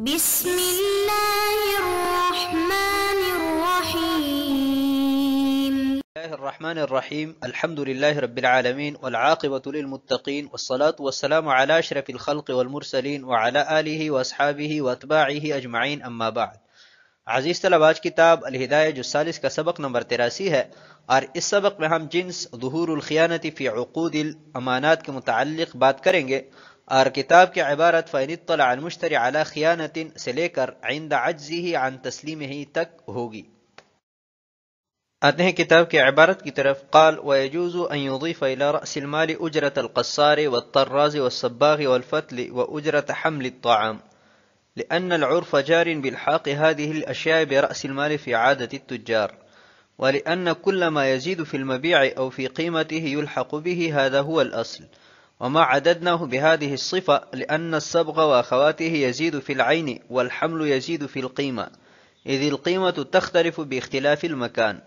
بسم الله الرحمن الرحيم. الله الرحمن الرحيم. الحمد لله رب العالمين والعاقبة للمتقين والصلاة والسلام على أشرف الخلق والمرسلين وعلى آله وأصحابه وأتباعه أجمعين أما بعد. عزیز طلب، آج کتاب الہدایہ جو ثالث کا سبق نمبر 83 ہے، اور اس سبق میں ہم جنس ظہور الخیانت فی عقود الامانات کے متعلق بات کریں گے، اور کتاب کی عبارت فَإِنِ اطَّلَعَ الْمُشْتَرِي عَلَى خِيَانَةٍ سے لے کر عند عجزه عن تسلیمه تک ہوگی۔ آتے ہیں کتاب کی عبارت کی طرف۔ قال وَيَجُوزُ أَن يُضِيفَ إِلَى رَأْسِ الْمَالِ أُجْرَةَ الْقَصَّارِ وَالطَّرَّازِ وَالصَّبَّاغِ وَالْفَتْلِ وَأُجْرَةَ حَمْلِ الطَّعَامِ لأن العرف جار بالحاق هذه الأشياء برأس المال في عادة التجار، ولأن كل ما يزيد في المبيع أو في قيمته يلحق به، هذا هو الأصل. وما عددناه بهذه الصفة لأن الصبغ وأخواته يزيد في العين والحمل يزيد في القيمة، إذ القيمة تختلف باختلاف المكان.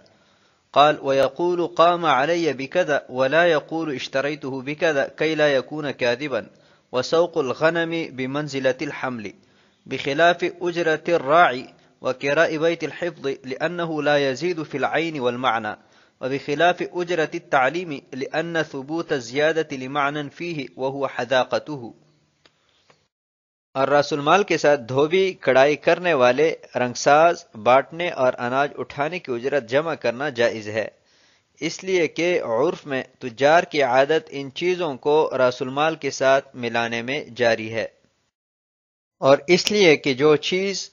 قال ويقول قام علي بكذا ولا يقول اشتريته بكذا كي لا يكون كاذبا. وسوق الغنم بمنزلة الحمل، بخلاف أجرة الراعي وكراء بيت الحفظ لأنه لا يزيد في العين والمعنى، وبخلاف أجرة التعليم لأن ثبوت الزيادة لمعنى فيه وهو حذاقته. اور راس المال کے ساتھ دھوبی، کڑائی کرنے والے، رنگساز، بانٹنے اور اناج اٹھانے کی اجرت جمع کرنا جائز ہے، اس لیے کہ عرف میں تجار کی عادت ان چیزوں کو راس المال کے ساتھ ملانے میں جاری ہے، اور اس لیے کہ جو چیز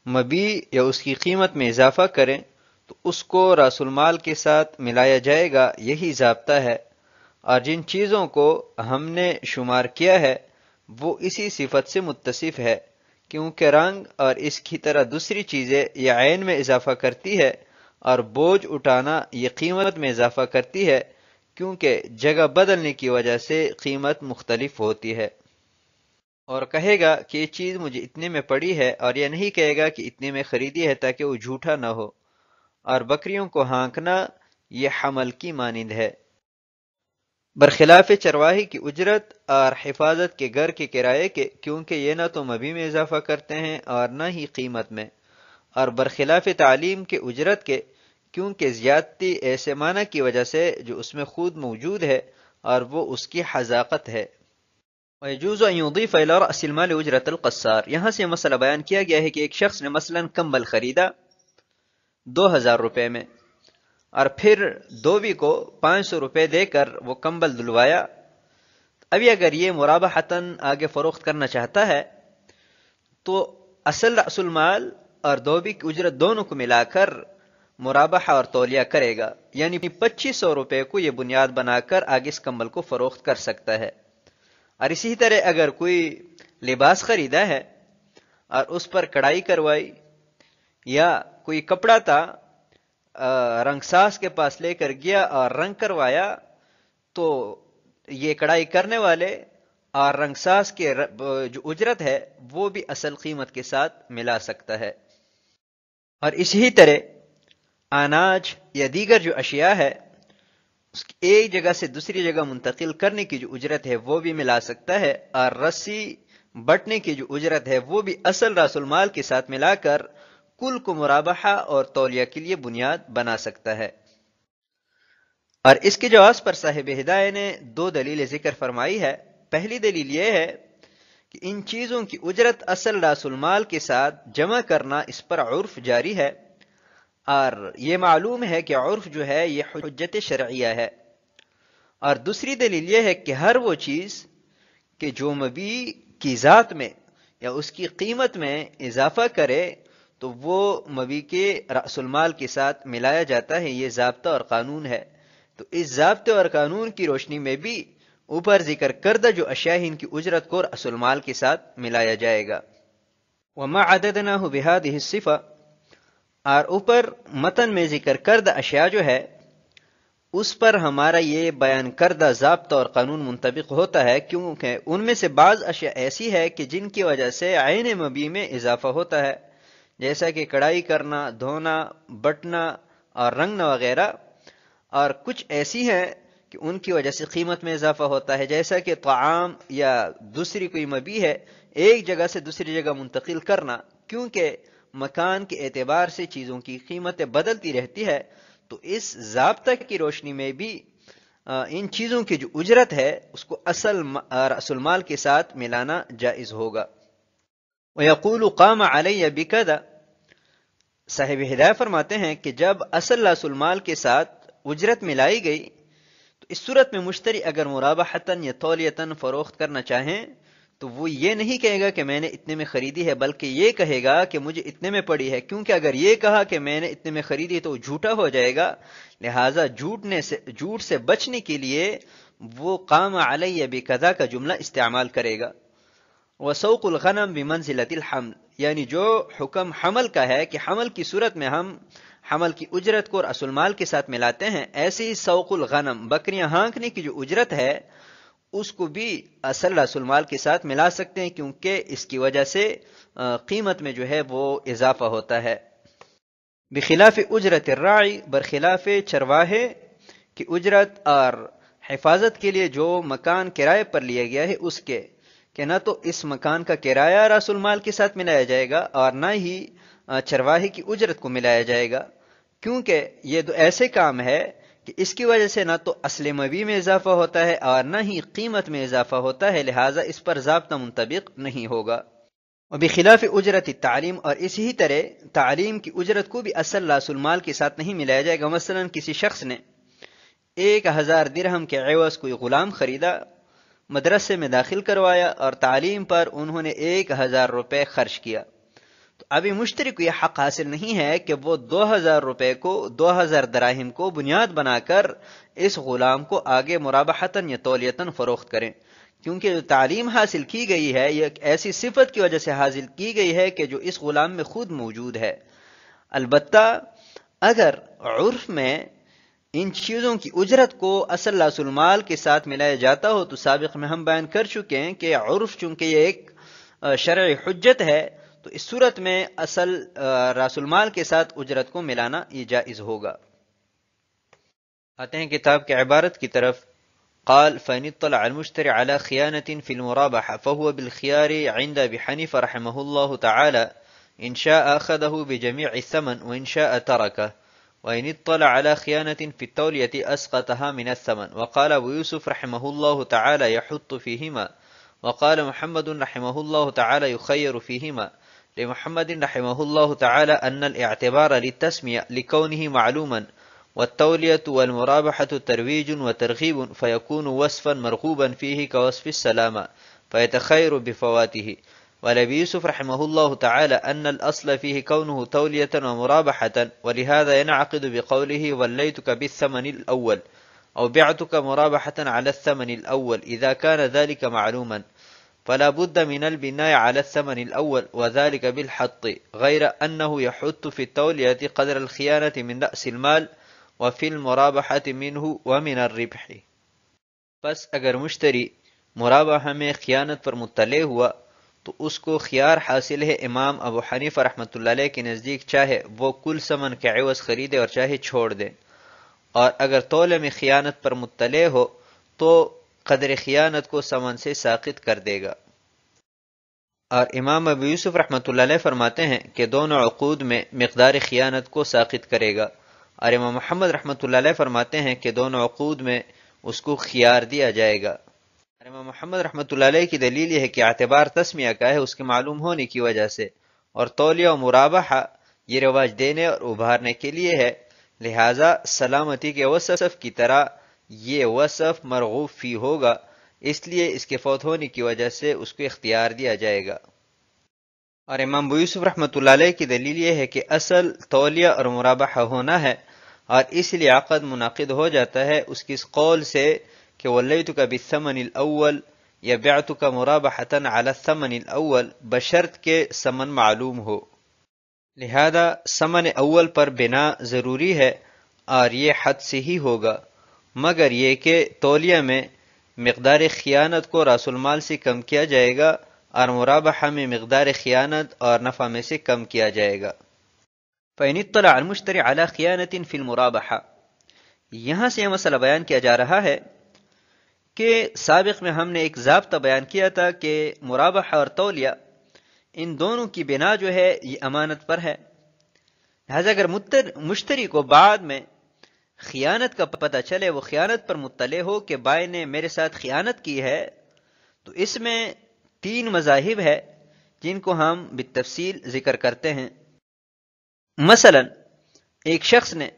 مبیع یا اس کی قیمت میں اضافہ کریں تو اس کو راس المال کے ساتھ ملایا جائے گا، یہی ضابطہ ہے۔ اور جن چیزوں کو ہم نے شمار کیا ہے وہ اسی صفت سے متصف ہے، کیونکہ رنگ اور اس کی طرح دوسری چیزیں یہ عین میں اضافہ کرتی ہے، اور بوجھ اٹھانا یہ قیمت میں اضافہ کرتی ہے، کیونکہ جگہ بدلنے کی وجہ سے قیمت مختلف ہوتی ہے۔ اور کہے گا کہ یہ چیز مجھے اتنے میں پڑی ہے، اور یہ نہیں کہے گا کہ اتنے میں خریدی ہے تاکہ وہ جھوٹا نہ ہو۔ اور بکریوں کو ہانکنا یہ حمل کی مانند ہے، برخلاف چرواہی کی اجرت اور حفاظت کے گھر کے کرائے کے، کیونکہ یہ نہ تو مبیع میں اضافہ کرتے ہیں اور نہ ہی قیمت میں، اور برخلاف تعلیم کے اجرت کے، کیونکہ زیادتی ایسے معنی کی وجہ سے جو اس میں خود موجود ہے اور وہ اس کی حذاقت ہے۔ وَيَجُوزُ أَن يُضِيفَ إِلَى رَأْسِ الْمَالِ أُجْرَةَ الْقَصَّارِ، یہاں سے مسئلہ بیان کیا گیا ہے کہ ایک شخص نے مثلا کمبل خریدا 2000 روپے میں، اور پھر دھوبی کو 500 روپے دے کر وہ کمبل دلوایا۔ ابھی اگر یہ مرابحتاً آگے فروخت کرنا چاہتا ہے تو اصل رأس المال اور دھوبی کی اجرت دونوں کو ملا کر مرابحہ اور تولیہ کرے گا، یعنی 2500 روپے کو یہ بنیاد بنا کر آگے اس کمبل کو فروخت کر سکتا ہے۔ اور اسی طرح اگر کوئی لباس خریدا ہے اور اس پر کڑھائی کروائی، یا کوئی کپڑا تھا رنگساز کے پاس لے کر گیا اور رنگ کروایا، تو یہ کڑھائی کرنے والے اور رنگساز کے جو اجرت ہے وہ بھی اصل قیمت کے ساتھ ملا سکتا ہے۔ اور اسی طرح اناج یا دیگر جو اشیاء ہے اس کی ایک جگہ سے دوسری جگہ منتقل کرنے کی جو اجرت ہے وہ بھی ملا سکتا ہے، اور رسی بٹنے کی جو اجرت ہے وہ بھی اصل راس المال کے ساتھ ملا کر کل کو مرابحہ اور تولیہ کے لیے بنیاد بنا سکتا ہے۔ اور اس کے جواز پر صاحب ہدایہ نے 2 دلیلیں ذکر فرمائی ہے۔ پہلی دلیل یہ ہے کہ ان چیزوں کی اجرت اصل راس المال کے ساتھ جمع کرنا اس پر عرف جاری ہے، اور یہ معلوم ہے کہ عرف جو ہے یہ حجت شرعیہ ہے۔ اور دوسری دلیل یہ ہے کہ ہر وہ چیز کہ جو مبیع کی ذات میں یا اس کی قیمت میں اضافہ کرے تو وہ مبیع کے رأس المال کے ساتھ ملایا جاتا ہے، یہ ضابطہ اور قانون ہے۔ تو اس ضابطے اور قانون کی روشنی میں بھی اوپر ذکر کردہ جو اشیاء ہیں ان کی اجرت کو رأس المال کے ساتھ ملایا جائے گا۔ وما عددناه بهذه الصفة، اور اوپر متن میں ذکر کردہ اشیاء جو ہے اس پر ہمارا یہ بیان کردہ ضابطہ اور قانون منطبق ہوتا ہے، کیونکہ ان میں سے بعض اشیاء ایسی ہے کہ جن کی وجہ سے عین مبیع میں اضافہ ہوتا ہے، جیسا کہ کڑھائی کرنا، دھونا، بٹنا اور رنگنا وغیرہ، اور کچھ ایسی ہیں کہ ان کی وجہ سے قیمت میں اضافہ ہوتا ہے، جیسا کہ طعام یا دوسری کوئی مبیع ہے، ایک جگہ سے دوسری جگہ منتقل کرنا، کیونکہ مکان کے اعتبار سے چیزوں کی قیمتیں بدلتی رہتی ہے، تو اس ضابطہ کی روشنی میں بھی ان چیزوں کی جو اجرت ہے اس کو اصل رأس المال کے ساتھ ملانا جائز ہوگا۔ وَيَقُولُ قَامَ عَلَيَّ بِكَذَا، صاحب ہدایہ فرماتے ہیں کہ جب اصل رأس المال کے ساتھ اجرت ملائی گئی تو اس صورت میں مشتری اگر مرابحتاً یا تولیتاً فروخت کرنا چاہیں تو وہ یہ نہیں کہے گا کہ میں نے اتنے میں خریدی ہے، بلکہ یہ کہے گا کہ مجھے اتنے میں پڑی ہے، کیونکہ اگر یہ کہا کہ میں نے اتنے میں خریدی تو وہ جھوٹا ہو جائے گا، لہٰذا جھوٹ سے بچنے کے لیے وہ قام علیہ بکذا کا جملہ استعمال کرے گا۔ وسوق الغنم بمنزلۃ الحمل، یعنی جو حکم حمل کا ہے کہ حمل کی صورت میں ہم حمل کی اجرت کو رأس المال کے ساتھ ملاتے ہیں، ایسے ہی سوق الغنم بکریاں ہانکنے کی جو اجرت ہے اس کو بھی اصل رأس المال کے ساتھ ملا سکتے ہیں، کیونکہ اس کی وجہ سے قیمت میں جو ہے وہ اضافہ ہوتا ہے۔ بخلاف اجرت الراعی، برخلاف چرواہے کی اجرت اور حفاظت کے لیے جو مکان کرائے پر لیا گیا ہے اس کے، کہ نہ تو اس مکان کا کرایہ رأس المال کے ساتھ ملایا جائے گا اور نہ ہی چرواہے کی اجرت کو ملایا جائے گا، کیونکہ یہ دو ایسے کام ہے کہ اس کی وجہ سے نہ تو اصل مبیع میں اضافہ ہوتا ہے اور نہ ہی قیمت میں اضافہ ہوتا ہے، لہٰذا اس پر ضابطہ منطبق نہیں ہوگا۔ وبخلاف اجرت التعلیم، اور اسی طرح تعلیم کی اجرت کو بھی اصل رأس المال کے ساتھ نہیں ملایا جائے گا۔ مثلا کسی شخص نے 1000 درہم کے عوض کوئی غلام خریدا، مدرسے میں داخل کروایا اور تعلیم پر انہوں نے 1000 روپے خرچ کیا، تو ابھی مشتری کو یہ حق حاصل نہیں ہے کہ وہ 2000 روپے کو 2000 دراہم کو بنیاد بنا کر اس غلام کو آگے مرابحتاً یا تولیتاً فروخت کریں، کیونکہ جو تعلیم حاصل کی گئی ہے یہ ایک ایسی صفت کی وجہ سے حاصل کی گئی ہے کہ جو اس غلام میں خود موجود ہے۔ البتہ اگر عرف میں ان چیزوں کی اجرت کو اصل رأس المال کے ساتھ ملایا جاتا ہو تو سابق میں ہم بیان کر چکے ہیں کہ عرف چونکہ یہ ایک شرعی حجت ہے تو اس صورت میں اصل رأس المال کے ساتھ اجرت کو ملانا یہ جائز ہوگا۔ آتے ہیں کتاب کے عبارت کی طرف۔ قال فإن اطلع المشتري على خيانة في المرابحة فهو بالخيار عند أبي حنيفة رحمه الله تعالى، إن شاء أخذه بجميع الثمن وإن شاء تركه، وإن اطلع على خيانة في التولية أسقطها من الثمن. وقال أبو يوسف رحمه الله تعالى يحط فيهما، وقال محمد رحمه الله تعالى يخير فيهما، لمحمد رحمه الله تعالى أن الاعتبار للتسمية لكونه معلوما، والتولية والمرابحة ترويج وترغيب، فيكون وصفا مرغوبا فيه كوصف السلامة فيتخير بفواته. ولأبي يوسف رحمه الله تعالى أن الأصل فيه كونه تولية ومرابحة، ولهذا ينعقد بقوله وليتك بالثمن الأول أو بعتك مرابحة على الثمن الأول إذا كان ذلك معلوما، فلا بد من البناء على الثمن الأول وذلك بالحط، غير أنه يحط في التولية قدر الخيانة من رأس المال وفي المرابحة منه ومن الربح۔ پس اگر مشتری مرابحہ میں خیانت پر مطلع ہوا تو اس کو خیار حاصل ہے امام ابو حنیفہ رحمۃ اللہ علیہ کے نزدیک، چاہے وہ کل ثمن کے عوض خریدے اور چاہے چھوڑ دے، اور اگر تولے میں خیانت پر مطلع ہو تو قدر خیانت کو ثمن سے ساقط کر دے گا۔ اور امام ابو یوسف رحمۃ اللہ علیہ فرماتے ہیں کہ دونوں عقود میں مقدار خیانت کو ساقط کرے گا، اور امام محمد رحمۃ اللہ علیہ فرماتے ہیں کہ دونوں عقود میں اس کو خیار دیا جائے گا۔ امام محمد رحمۃ اللہ علیہ کی دلیل یہ ہے کہ اعتبار تسمیہ کا ہے اس کے معلوم ہونے کی وجہ سے، اور تولیہ و مرابحہ یہ رواج دینے اور ابھارنے کے لیے ہے، لہٰذا سلامتی کے وصف کی طرح یہ وصف مرغوب فی ہوگا، اس لیے اس کے فوت ہونے کی وجہ سے اس کو اختیار دیا جائے گا۔ اور امام ابو یوسف رحمۃ اللہ علیہ کی دلیل یہ ہے کہ اصل تولیہ اور مرابحہ ہونا ہے، اور اس لیے عقد منعقد ہو جاتا ہے اس کی اس قول سے کہ ولیتک بالثمن الاول یا بعتک مرابحۃ علی الثمن الاول، بشرط کہ ثمن معلوم ہو، لہذا ثمن اول پر بنا ضروری ہے اور یہ حد سے ہی ہوگا، مگر یہ کہ تولیہ میں مقدار خیانت کو راس المال سے کم کیا جائے گا اور مرابحہ میں مقدار خیانت اور نفع میں سے کم کیا جائے گا۔ فإن اطلع المشتری علی خیانت فی المرابحہ، یہاں سے یہ مسئلہ بیان کیا جا رہا ہے کہ سابق میں ہم نے ایک ضابطہ بیان کیا تھا کہ مرابحہ اور تولیہ ان دونوں کی بنا جو ہے یہ امانت پر ہے، لہذا اگر مشتری کو بعد میں خیانت کا پتہ چلے، وہ خیانت پر مطلع ہو کہ بھائی نے میرے ساتھ خیانت کی ہے، تو اس میں 3 مذاہب ہے جن کو ہم بالتفصیل ذکر کرتے ہیں۔ مثلا ایک شخص نے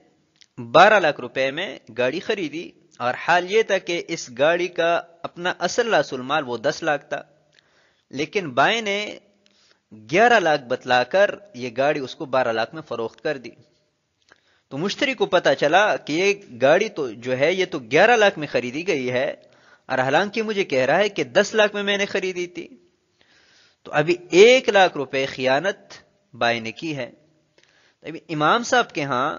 12 لاکھ روپے میں گاڑی خریدی اور حال یہ تھا کہ اس گاڑی کا اپنا اصل راس المال وہ 10 لاکھ تھا، لیکن بائیں نے 11 لاکھ بتلا کر یہ گاڑی اس کو 12 لاکھ میں فروخت کر دی۔ تو مشتری کو پتا چلا کہ یہ گاڑی تو جو ہے یہ تو 11 لاکھ میں خریدی گئی ہے، اور حالانکہ مجھے کہہ رہا ہے کہ 10 لاکھ میں نے خریدی تھی۔ تو ابھی 1 لاکھ روپے خیانت بائیں نے کی ہے۔ ابھی امام صاحب کے ہاں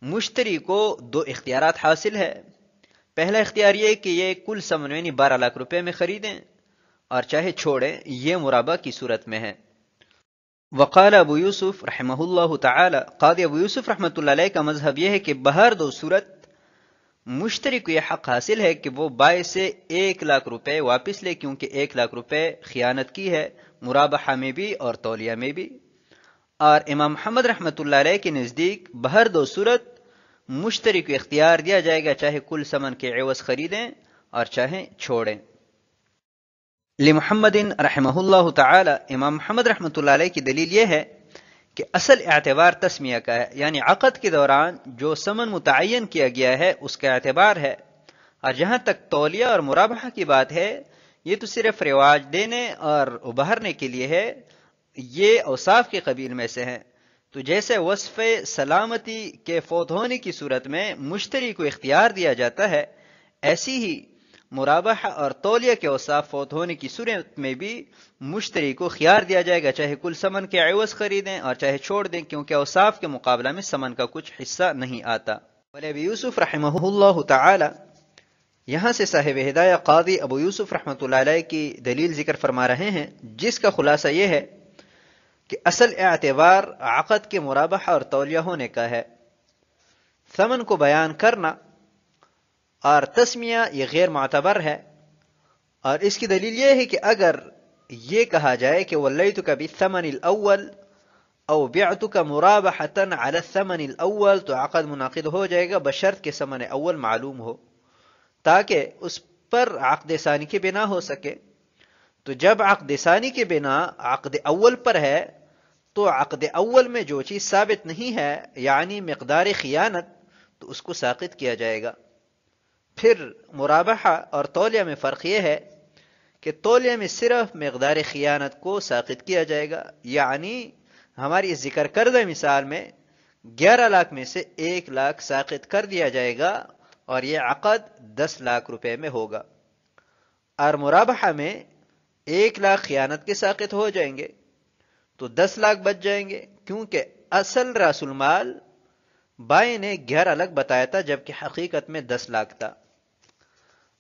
مشتری کو 2 اختیارات حاصل ہے۔ پہلا اختیار یہ کہ یہ کل ثمن یعنی 12 لاکھ روپے میں خریدیں اور چاہے چھوڑیں، یہ مرابہ کی صورت میں ہے۔ وقال ابو یوسف رحمہ اللہ تعالی، قاضی ابو یوسف رحمۃ اللہ علیہ کا مذہب یہ ہے کہ بہر 2 صورت مشتری کو یہ حق حاصل ہے کہ وہ بائیں سے 1 لاکھ روپے واپس لے، کیونکہ 1 لاکھ روپے خیانت کی ہے مرابحہ میں بھی اور تولیہ میں بھی۔ اور امام محمد رحمۃ اللہ علیہ کے نزدیک بہر 2 صورت مشتری کو اختیار دیا جائے گا، چاہے کل ثمن کے عوض خریدیں اور چاہے چھوڑیں۔ لمحمد رحمہ اللہ تعالی، امام محمد رحمۃ اللہ علیہ کی دلیل یہ ہے کہ اصل اعتبار تسمیہ کا ہے، یعنی عقد کے دوران جو ثمن متعین کیا گیا ہے اس کا اعتبار ہے، اور جہاں تک تولیہ اور مرابحہ کی بات ہے یہ تو صرف رواج دینے اور ابھرنے کے لیے ہے، یہ اوصاف کے قبیل میں سے ہیں۔ تو جیسے وصف سلامتی کے فوت ہونے کی صورت میں مشتری کو اختیار دیا جاتا ہے، ایسی ہی مرابحہ اور تولیہ کے اوصاف فوت ہونے کی صورت میں بھی مشتری کو خیار دیا جائے گا، چاہے کل ثمن کے عوض خریدیں اور چاہے چھوڑ دیں، کیونکہ اوصاف کے مقابلہ میں ثمن کا کچھ حصہ نہیں آتا۔ ولی ابی یوسف رحمہ اللہ تعالی، یہاں سے صاحب ہدایہ قاضی ابو یوسف رحمۃ اللہ علیہ کی دلیل ذکر فرما رہے ہیں، جس کا خلاصہ یہ ہے کہ اصل اعتبار عقد کے مرابحہ اور تولیہ ہونے کا ہے۔ ثمن کو بیان کرنا اور تسمیہ یہ غیر معتبر ہے، اور اس کی دلیل یہ ہے کہ اگر یہ کہا جائے کہ ولیتک بالثمن الاول او بعتک مرابحۃ علی الثمن الاول، تو عقد منعقد ہو جائے گا بشرط کہ ثمن اول معلوم ہو، تاکہ اس پر عقد ثانی کی بنا ہو سکے۔ تو جب عقد ثانی کی بنا عقد اول پر ہے تو عقد اول میں جو چیز ثابت نہیں ہے یعنی مقدار خیانت، تو اس کو ساقط کیا جائے گا۔ پھر مرابحہ اور تولیہ میں فرق یہ ہے کہ تولیہ میں صرف مقدار خیانت کو ساقط کیا جائے گا، یعنی ہماری اس ذکر کردہ مثال میں 11 لاکھ میں سے 1 لاکھ ساقط کر دیا جائے گا اور یہ عقد 10 لاکھ روپے میں ہوگا، اور مرابحہ میں 1 لاکھ خیانت کے ساقط ہو جائیں گے تو 10 لاکھ بچ جائیں گے، کیونکہ اصل راس المال بائیں نے 11 لاکھ بتایا تھا جبکہ حقیقت میں 10 لاکھ تھا،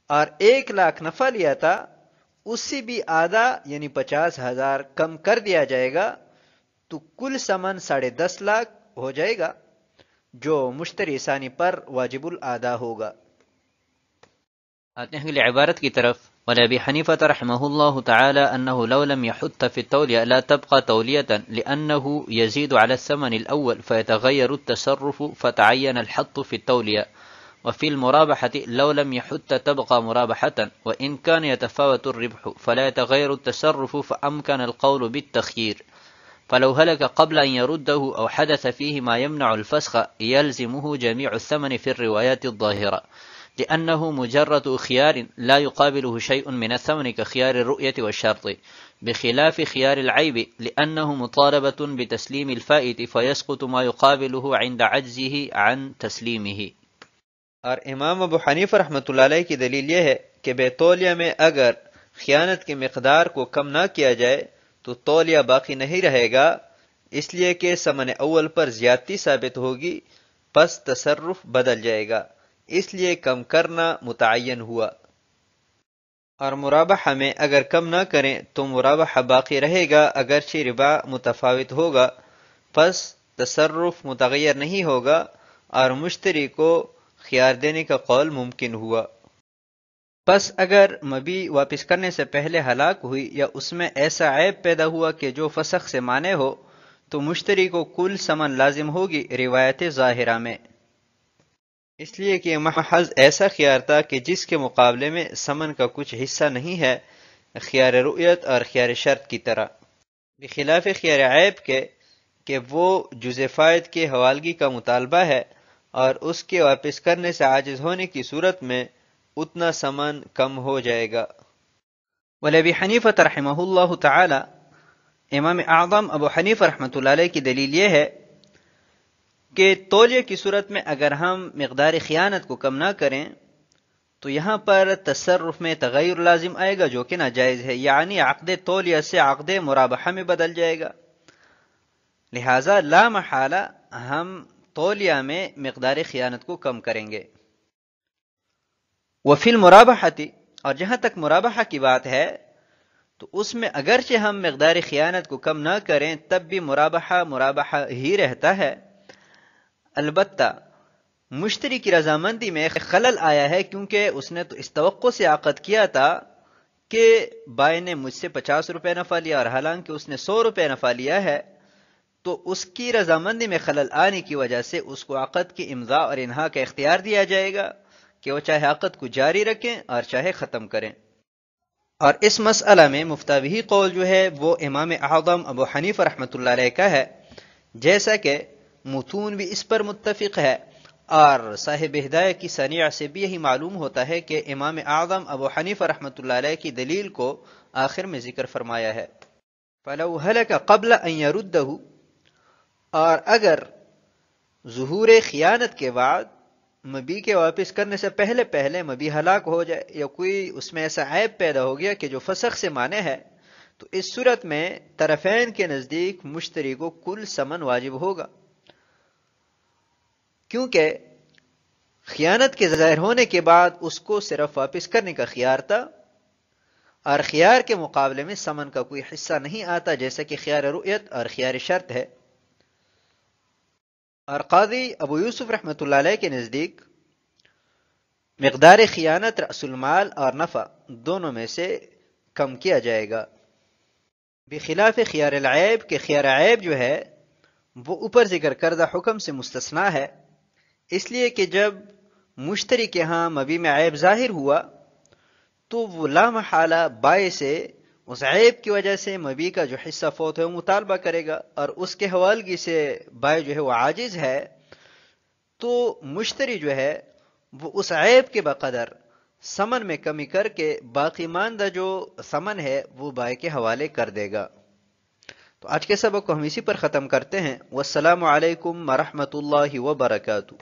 اور 1 لاکھ نفع لیا تھا، اس سے بھی آدھا یعنی 50,000 کم کر دیا جائے گا، تو کل ثمن 10.5 لاکھ ہو جائے گا جو مشتری ثانی پر واجب الادا ہوگا۔ آتے ہیں اگلی عبارت کی طرف۔ ولأبي حنيفة رحمه الله تعالى أنه لو لم يحط في التولية لا تبقى تولية، لأنه يزيد على الثمن الأول فيتغير التصرف فتعين الحط في التولية. وفي المرابحة لو لم يحط تبقى مرابحة، وإن كان يتفاوت الربح فلا يتغير التصرف فأمكن القول بالتخيير. فلو هلك قبل أن يرده أو حدث فيه ما يمنع الفسخ يلزمه جميع الثمن في الروايات الظاهرة، لأنه مجرد خيار لا يقابله شيء من الثمن كخيار الرؤية والشرط، بخلاف خيار العيب لأنه مطالبة بتسليم الفائت فيسقط ما يقابله عند عجزه عن تسليمه۔ اور امام ابو حنیفہ رحمۃ اللہ علیہ کی دلیل یہ ہے کہ بے تولیہ میں اگر خیانت کی مقدار کو کم نہ کیا جائے تو تولیہ باقی نہیں رہے گا، اس لیے کہ ثمن اول پر زیادتی ثابت ہوگی، پس تصرف بدل جائے گا، اس لیے کم کرنا متعین ہوا۔ اور مرابحہ میں اگر کم نہ کریں تو مرابحہ باقی رہے گا اگرچہ ربا متفاوت ہوگا، پس تصرف متغیر نہیں ہوگا اور مشتری کو خیار دینے کا قول ممکن ہوا۔ پس اگر مبی واپس کرنے سے پہلے ہلاک ہوئی یا اس میں ایسا عیب پیدا ہوا کہ جو فسخ سے مانع ہو تو مشتری کو کل ثمن لازم ہوگی روایت ظاہرہ میں، اس لیے کہ محض ایسا خیار تھا کہ جس کے مقابلے میں ثمن کا کچھ حصہ نہیں ہے، خیار رؤیت اور خیار شرط کی طرح، بخلاف خیار عیب کے کہ وہ جزء فائد کے حوالگی کا مطالبہ ہے اور اس کے واپس کرنے سے عاجز ہونے کی صورت میں اتنا ثمن کم ہو جائے گا۔ ولابی حنیفہ رحمہ اللہ تعالی، امام اعظم ابو حنیفہ رحمۃ اللہ علیہ کی دلیل یہ ہے کہ تولیہ کی صورت میں اگر ہم مقدار خیانت کو کم نہ کریں تو یہاں پر تصرف میں تغیر لازم آئے گا جو کہ ناجائز ہے، یعنی عقد تولیہ سے عقد مرابحہ میں بدل جائے گا، لہذا لا محالہ ہم تولیہ میں مقدار خیانت کو کم کریں گے۔ وفی المرابحۃ، اور جہاں تک مرابحہ کی بات ہے تو اس میں اگرچہ ہم مقدار خیانت کو کم نہ کریں تب بھی مرابحہ ہی رہتا ہے، البتہ مشتری کی رضامندی میں خلل آیا ہے کیونکہ اس نے تو اس توقع سے عقد کیا تھا کہ بائع نے مجھ سے 50 روپے نفع لیا اور حالانکہ اس نے 100 روپے نفع لیا ہے، تو اس کی رضامندی میں خلل آنے کی وجہ سے اس کو عقد کی امضاء اور انہاء کا اختیار دیا جائے گا کہ وہ چاہے عقد کو جاری رکھیں اور چاہے ختم کریں۔ اور اس مسئلہ میں مفتوی قول جو ہے وہ امام اعظم ابو حنیفہ رحمۃ اللہ علیہ کا ہے، جیسا کہ متون بھی اس پر متفق ہے، اور صاحب ہدایہ کی صنیع سے بھی یہی معلوم ہوتا ہے کہ امام اعظم ابو حنیفہ رحمۃ اللہ علیہ کی دلیل کو آخر میں ذکر فرمایا ہے، فَلَوْ هَلَكَ قَبْلَ أَن يَرُدَّهُ، اور اگر ظہور خیانت کے بعد مبی کے واپس کرنے سے پہلے مبی ہلاک ہو جائے یا کوئی اس میں ایسا عیب پیدا ہو گیا کہ جو فسخ سے مانع ہے، تو اس صورت میں طرفین کے نزدیک مشتری کو کل ثمن واجب ہوگا، کیونکہ خیانت کے ظاہر ہونے کے بعد اس کو صرف واپس کرنے کا خیار تھا اور خیار کے مقابلے میں ثمن کا کوئی حصہ نہیں آتا، جیسا کہ خیار رؤیت اور خیار شرط ہے۔ اور قاضی ابو یوسف رحمۃ اللہ علیہ کے نزدیک مقدار خیانت رأس المال اور نفع دونوں میں سے کم کیا جائے گا، بخلاف خیار العیب کہ خیار عیب جو ہے وہ اوپر ذکر کردہ حکم سے مستثنا ہے، اس لیے کہ جب مشتری کے ہاں مبی میں عیب ظاہر ہوا تو وہ لا محالہ بائع سے اس عیب کی وجہ سے مبی کا جو حصہ فوت ہے وہ مطالبہ کرے گا، اور اس کے حوالگی سے بائع جو ہے وہ عاجز ہے، تو مشتری جو ہے وہ اس عیب کے بقدر ثمن میں کمی کر کے باقی ماندہ جو ثمن ہے وہ بائع کے حوالے کر دے گا۔ تو آج کے سبق کو ہم اسی پر ختم کرتے ہیں۔ والسلام علیکم ورحمۃ اللہ وبرکاتہ۔